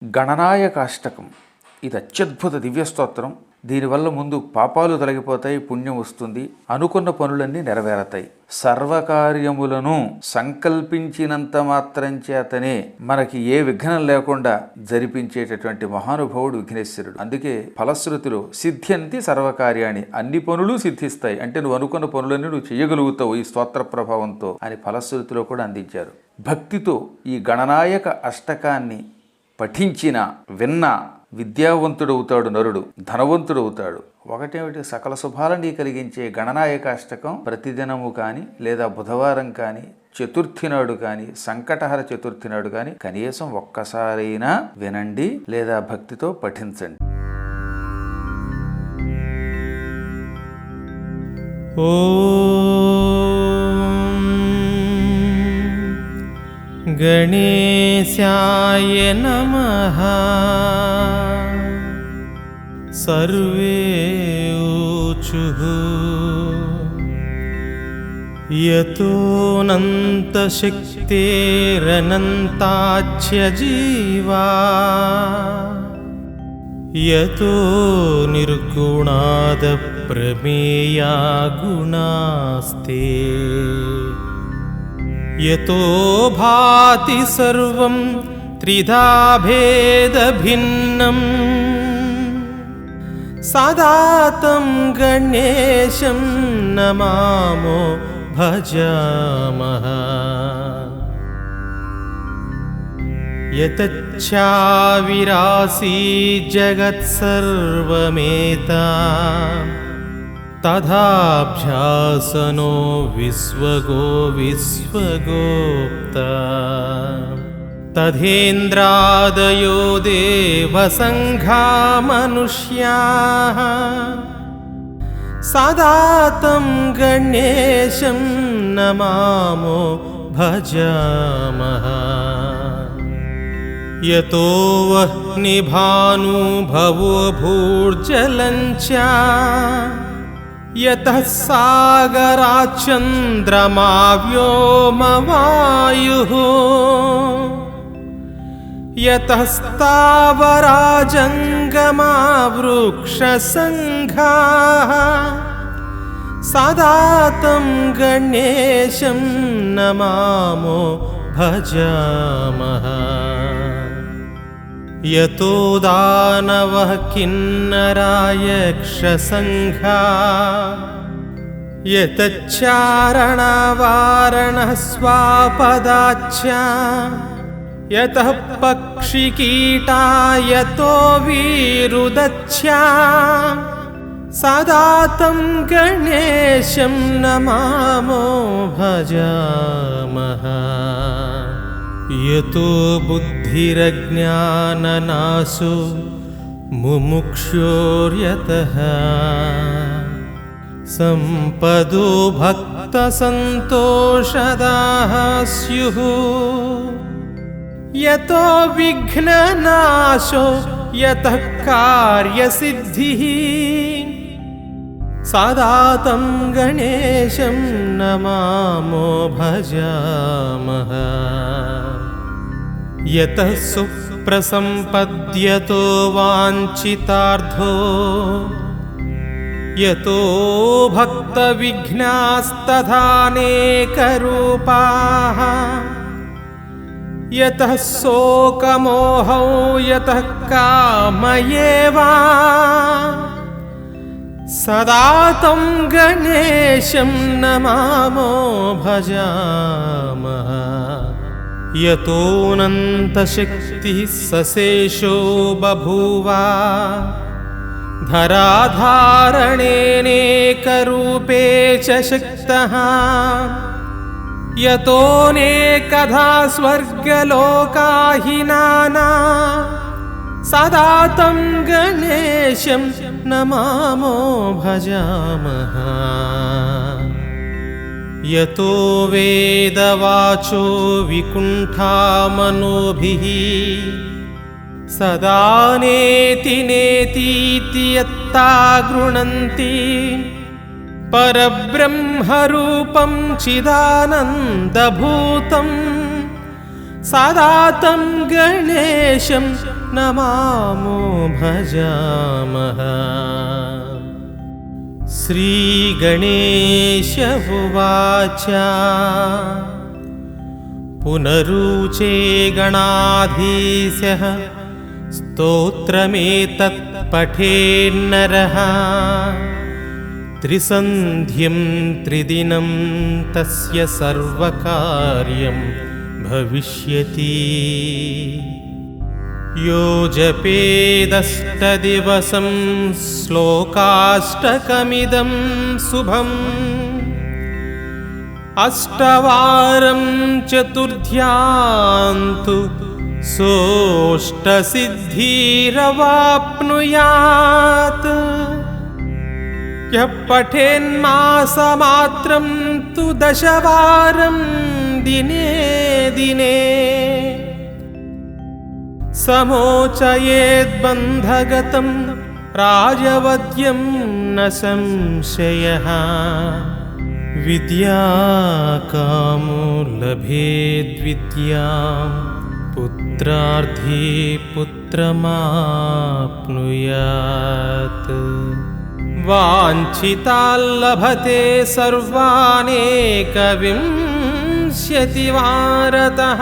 గణనాయకాష్టకం ఇది అత్యద్భుత దివ్యస్తోత్రం. దీనివల్ల ముందు పాపాలు తొలగిపోతాయి, పుణ్యం వస్తుంది, అనుకున్న పనులన్నీ నెరవేరతాయి. సర్వకార్యములను సంకల్పించినంత మాత్రం చేతనే మనకి ఏ విఘ్నం లేకుండా జరిపించేటటువంటి మహానుభావుడు విఘ్నేశ్వరుడు. అందుకే ఫలశ్రుతిలో సిద్ధ్యంతి సర్వకార్యాన్ని, అన్ని పనులు సిద్ధిస్తాయి అంటే నువ్వు అనుకున్న పనులన్నీ నువ్వు చేయగలుగుతావు ఈ స్తోత్ర ప్రభావంతో అని ఫలశ్రుతిలో కూడా అందించారు. భక్తితో ఈ గణనాయక అష్టకాన్ని పఠించిన విన్న విద్యావంతుడవుతాడు నరుడు, ధనవంతుడవుతాడు. ఒకటేమిటి, సకల శుభాలని కలిగించే గణనాయక అష్టకం ప్రతిదినము కానీ లేదా బుధవారం కానీ చతుర్థి నాడు కానీ సంకటహర చతుర్థి నాడు కానీ కనీసం ఒక్కసారైనా వినండి లేదా భక్తితో పఠించండి. गणेशाय नमः। सर्वे ऊचुः यतोऽनन्तशक्तेरनन्ताच्य जीवा, यतो निर्गुणादप्रमेया गुणास्ते, यतो भाति सर्वं त्रिधा भेदभिन्नं, सदा तं गणेशं नमामो भजामः। यतच्छाविरासी जगत्सर्वमेता, तथाभ्यासनो विश्वगो विश्वगोप्ता, तथेन्द्रादयो देवसङ्घा मनुष्याः, सदा तं गणेशं नमामो भजामः। यतो वह्निभानुभवो भूर्जलञ्च, यतः सागराच्चन्द्रमा व्योमवायुः, यतः स्थावरा जङ्गमा वृक्षसङ्घाः, सदा तं गणेशं नमामो भजामः। यतो दानवः किन्नरा यक्षसङ्घा, यतच्चारणवारणः स्वापदाच्च, यतः पक्षिकीटा यतो वीरुदच्च, सदा तं गणेशं नमामो भजामः। यतो बुद्धिरज्ञाननाशो मुमुक्षोर्यतः, सम्पदो भक्तसन्तोषदाः स्युः, यतो विघ्ननाशो यतः कार्यसिद्धिः, सदा तं गणेशं नमामो भजामः। यतः सुप्रसम्पद्यतो वाञ्छितार्थो, यतो भक्तविघ्नास्तथानेकरूपाः, यतः शोकमोहौ यतः काम एव, सदा तं गणेशं नमामो भजामः। यतोऽनन्तशक्तिः सशेषो बभूव, धराधारणेनेकरूपे च शक्तः, यतोऽनेकधा स्वर्गलोकाहिनाना, सदा तं गणेशं नमामो भजामः। यतो वेदवाचो विकुण्ठा मनोभिः, सदा नेति नेतीति यत्ता गृह्णन्ति, परब्रह्मरूपं चिदानन्दभूतं सदा तं गणेशं नमामो भजामः। श्रीगणेश उवाच पुनरुचे गणाधीशः स्तोत्रमेतत् पठेन्नरः त्रिसन्ध्यं त्रिदिनं तस्य सर्वकार्यं भविष्यति। यो जपेदष्टदिवसं श्लोकाष्टकमिदं शुभम् अष्टवारं चतुर्थ्यान्तु सोऽष्टसिद्धिरवाप्नुयात्। यः पठेन्मासमात्रं तु दशवारं दिने दिने समोचयेद्बन्धगतं राजवद्यं न संशयः। विद्याकामो लभेद्विद्यां पुत्रार्थी पुत्रमाप्नुयात्। वाञ्छिताल्लभते सर्वानेकविंशतिवारतः।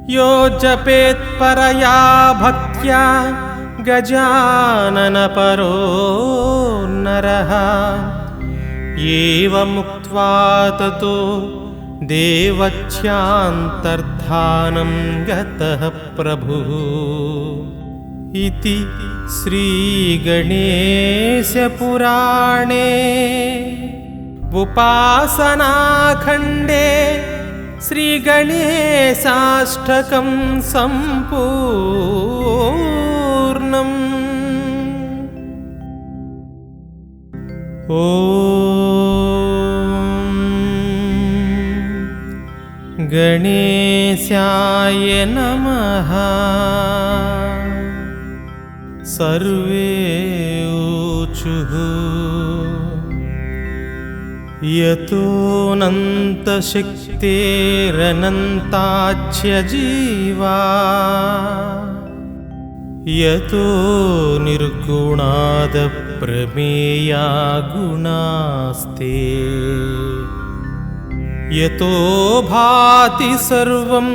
यो जपेत् परया भक्त्या गजाननपरो नरः। एवमुक्त्वा ततो देवच्यान्तर्धानं गतः प्रभुः। इति श्रीगणेशपुराणे उपासनाखण्डे श्रीगणेशाष्टकं सम्पूर्णम्। ॐ गणेशाय नमः। सर्वे ऊचुः यतोऽनन्तशक्तेरनन्ताच्यजीवा यतो निर्गुणादप्रमेया गुणास्ते। यतो भाति सर्वं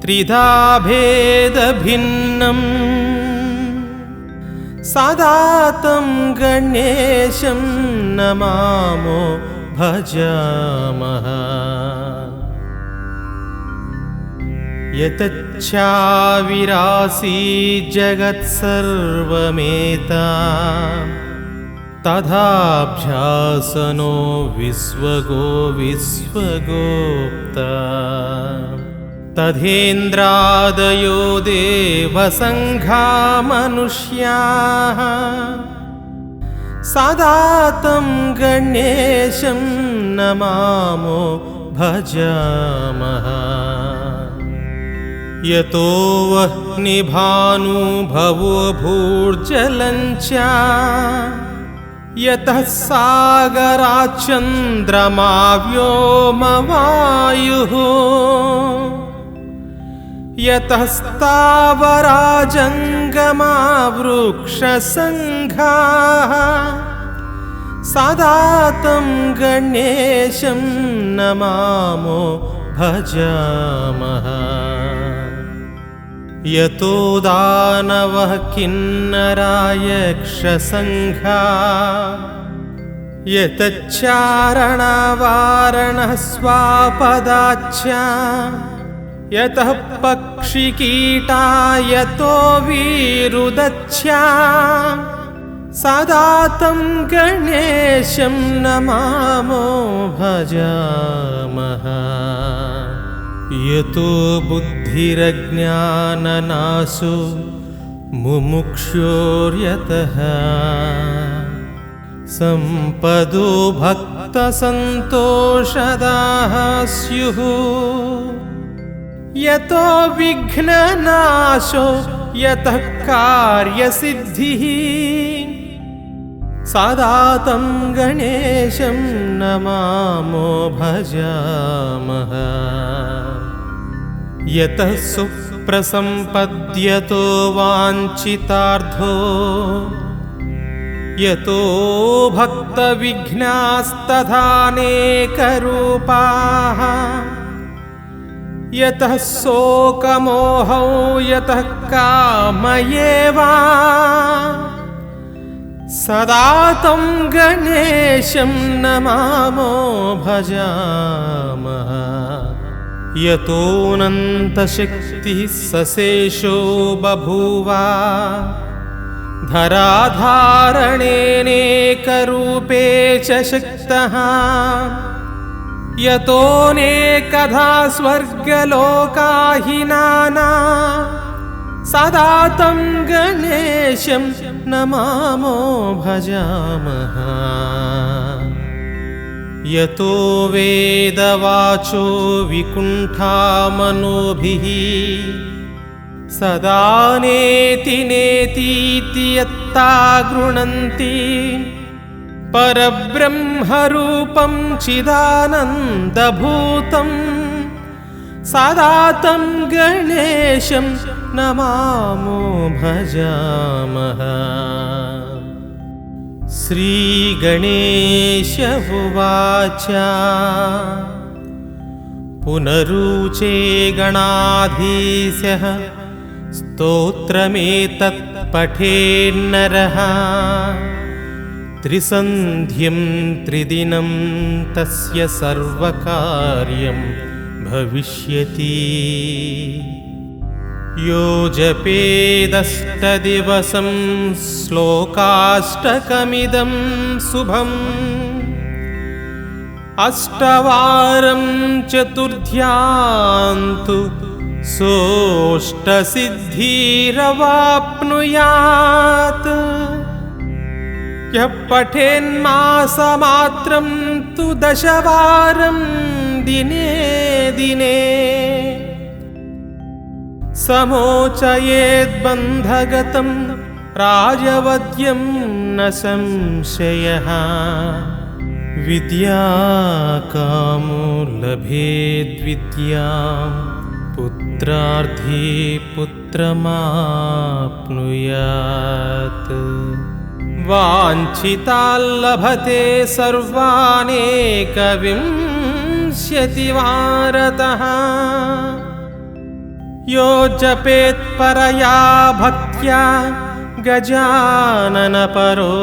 त्रिधा भेदभिन्नम् सदा तं गणेशं नमामो भजामः। यतच्छाविरासी जगत्सर्वमेता तथाभ्यासनो विश्वगो विश्वगोप्ता। तथेन्द्रादयो देवसङ्घा मनुष्याः सदा तं गणेशं नमामो भजामः। यतो वह्निभानुभवो भूर्जलञ्च यतः सागराच्चन्द्रमा व्योमवायुः यतः स्थावरा जङ्गमा वृक्षसङ्घाः सदा तं गणेशं नमामो भजामः। यतो दानवः किन्नरा यक्षसङ्घा यतच्चारणवारणः स्वापदाच्च यतः पक्षिकीटा यतो वीरुदच्च सदा तं गणेशं नमामो भजामः। यतो बुद्धिरज्ञाननाशो मुमुक्षोर्यतः सम्पदो भक्तसन्तोषदाः स्युः यतो विघ्ननाशो यतः कार्यसिद्धिः सदा तं गणेशं नमामो भजामः। यतः प्रसम्पद्यतो वाञ्छितार्थो यतो भक्तविघ्नास्तथानेकरूपाः यतः शोकमोहौ यतः काम एव सदा तं गणेशं नमामो भजामः यतोऽनन्तशक्तिः सशेषो बभूव धराधारणेनेकरूपे च शक्तः यतोऽनेकधा स्वर्गलोकाहिनाना सदा तं गणेशं नमामो भजामः यतो वेदवाचो विकुण्ठामनोभिः सदा नेति नेतीति यत्ता गृह्णन्ति परब्रह्मरूपं चिदानन्दभूतं सदा तं गणेशं नमामो भजामः श्रीगणेश उवाच पुनरुचे गणाधीशः स्तोत्रमेतत् पठेन्नरः त्रिसन्ध्यं त्रिदिनं तस्य सर्वकार्यं भविष्यति यो जपेदष्टदिवसं श्लोकाष्टकमिदं शुभम् अष्टवारं चतुर्थ्यान्तु सोऽष्टसिद्धिरवाप्नुयात् यः पठेन्मासमात्रं तु दशवारं दिने दिने समोचयेद्बन्धगतं राजवद्यं न संशयः विद्याकामो लभेद्विद्यां पुत्रार्थी पुत्रमाप्नुयात् वाञ्छिताल्लभते सर्वानेकविंशतिवारतः यो जपेत् परया भक्त्या गजाननपरो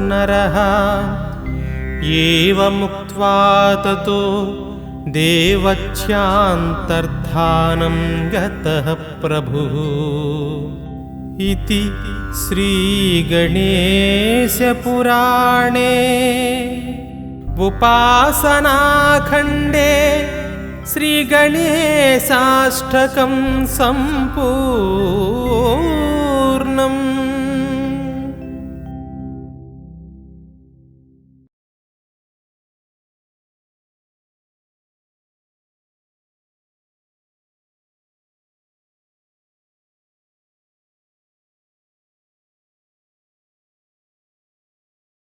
नरः एवमुक्त्वा ततो देवच्यान्तर्धानं गतः प्रभुः इति श्रीगणेशपुराणे उपासनाखण्डे श्रीगणेशाष्टकं सम्पूर्णम्।